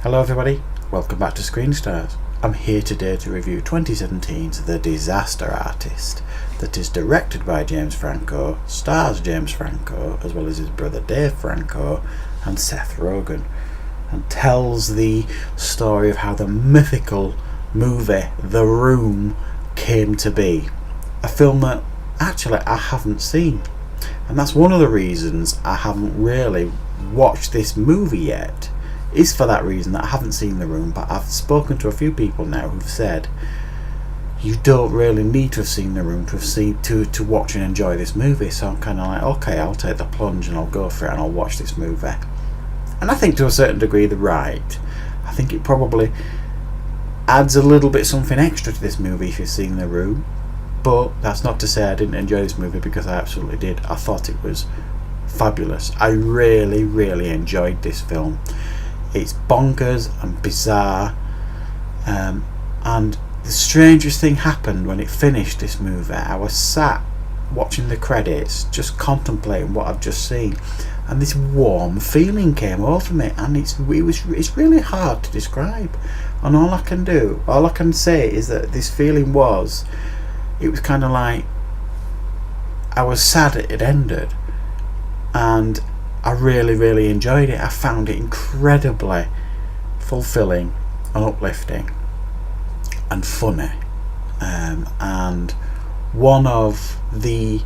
Hello everybody, welcome back to Screen Stars. I'm here today to review 2017's The Disaster Artist, that is directed by James Franco, stars James Franco as well as his brother Dave Franco and Seth Rogen, and tells the story of how the mythical movie The Room came to be. A film that actually I haven't seen, and that's one of the reasons I haven't really watched this movie yet, is for that reason that I haven't seen The Room. But I've spoken to a few people now who've said you don't really need to have seen The Room to watch and enjoy this movie. So I'm kind of like, okay, I'll take the plunge and I'll go for it and I'll watch this movie. And I think to a certain degree they're right. I think it probably adds a little bit something extra to this movie if you've seen The Room. But that's not to say I didn't enjoy this movie, because I absolutely did. I thought it was fabulous. I really enjoyed this film. It's bonkers and bizarre, and the strangest thing happened when it finished, this movie. I was sat watching the credits, just contemplating what I've just seen, and this warm feeling came over me, and it's really hard to describe. And all I can say is that this feeling was, it was kind of like I was sad it had ended, and I really enjoyed it. I found it incredibly fulfilling and uplifting and funny, and one of the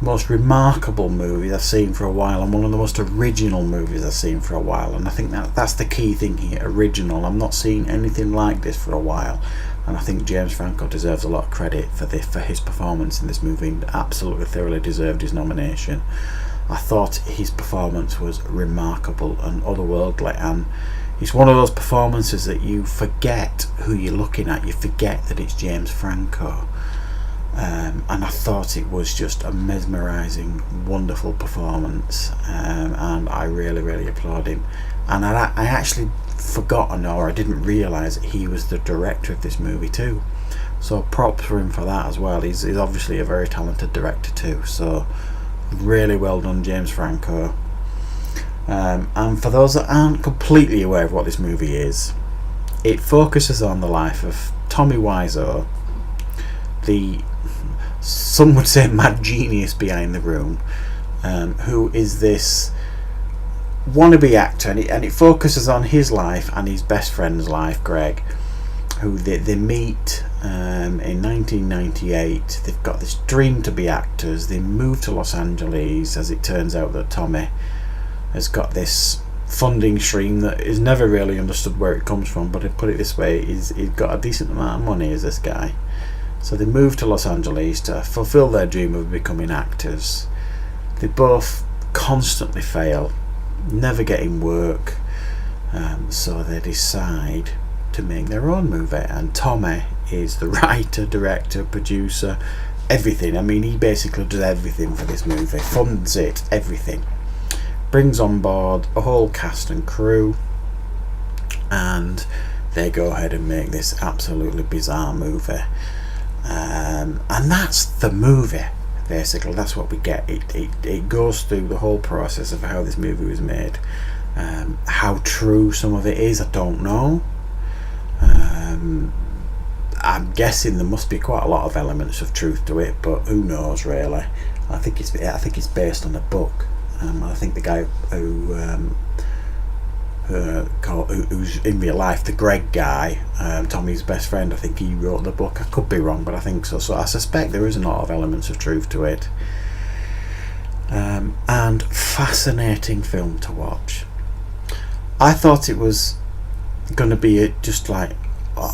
most remarkable movies I've seen for a while, and one of the most original movies I've seen for a while. And I think that's the key thing here, original. I'm not seeing anything like this for a while, and I think James Franco deserves a lot of credit for his performance in this movie, and absolutely thoroughly deserved his nomination. I thought his performance was remarkable and otherworldly, and it's one of those performances that you forget who you're looking at. You forget that it's James Franco, and I thought it was just a mesmerising, wonderful performance, and I really applaud him. And I actually forgotten, or I didn't realise that he was the director of this movie too, so props for him for that as well. He's obviously a very talented director too, so really well done, James Franco. And for those that aren't completely aware of what this movie is, it focuses on the life of Tommy Wiseau, some would say mad genius behind The Room, who is this wannabe actor, and it focuses on his life and his best friend's life, Greg, who they meet in 1998. They've got this dream to be actors. They move to Los Angeles, as it turns out that Tommy has got this funding stream that is never really understood where it comes from, but to put it this way, he's got a decent amount of money, is this guy. So they move to Los Angeles to fulfill their dream of becoming actors. They both constantly fail, never getting work, so they decide to make their own movie, and Tommy is the writer, director, producer, everything. I mean, he basically does everything for this movie, funds it, everything, brings on board a whole cast and crew, and they go ahead and make this absolutely bizarre movie, and that's the movie. Basically, that's what we get. It goes through the whole process of how this movie was made. How true some of it is, I don't know. I'm guessing there must be quite a lot of elements of truth to it, but who knows really. I think it's based on a book. I think the guy who's in real life, the Greg guy, Tommy's best friend, I think he wrote the book. I could be wrong, but I think so. So I suspect there is a lot of elements of truth to it. And fascinating film to watch. I thought it was going to be just like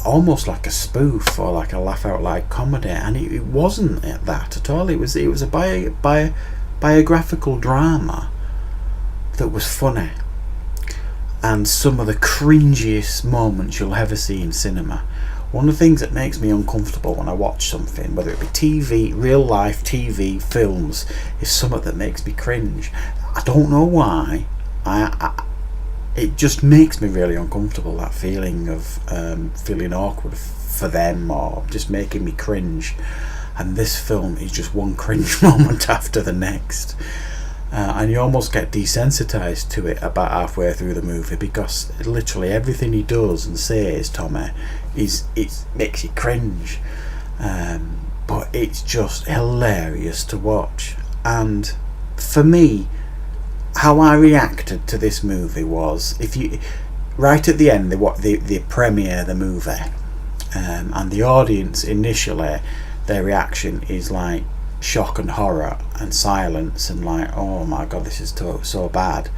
almost like a spoof or like a laugh out loud comedy, and it wasn't that at all. It was a biographical drama that was funny, and some of the cringiest moments you'll ever see in cinema. One of the things that makes me uncomfortable when I watch something, whether it be TV, real life TV, films, is something that makes me cringe. I don't know why. It just makes me really uncomfortable, that feeling of feeling awkward for them, or just making me cringe. And this film is just one cringe moment after the next. and you almost get desensitized to it about halfway through the movie, because literally everything he does and says, Tommy, it makes you cringe, but it's just hilarious to watch. And for me, how I reacted to this movie was, if you right at the end, they premiere the movie, and the audience initially, their reaction is like shock and horror and silence and like, oh my god, this is so bad,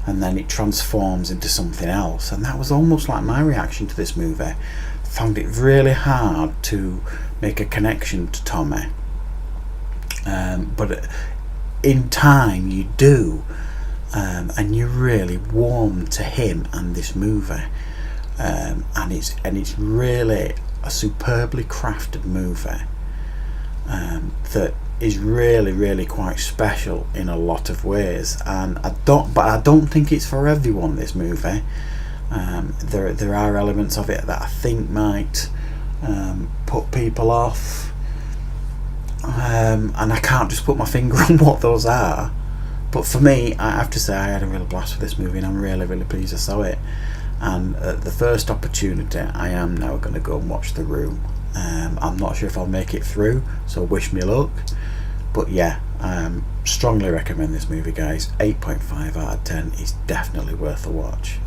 and then it transforms into something else. And that was almost like my reaction to this movie. I found it really hard to make a connection to Tommy, but in time you do, and you really warm to him and this movie, and it's really a superbly crafted movie, that is really quite special in a lot of ways. And I don't think it's for everyone, this movie. There are elements of it that I think might put people off, and I can't just put my finger on what those are. But for me, I have to say, I had a real blast with this movie, and I'm really pleased I saw it. And at the first opportunity, I am now going to go and watch The Room. I'm not sure if I'll make it through, so wish me luck. But yeah, strongly recommend this movie, guys. 8.5 out of 10 is definitely worth a watch.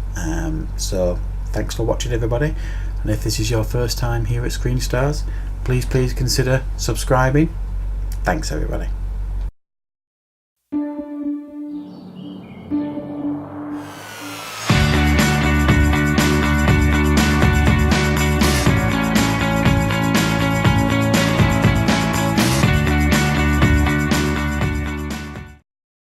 So thanks for watching, everybody. And if this is your first time here at Screen Stars, please consider subscribing. Thanks, everybody.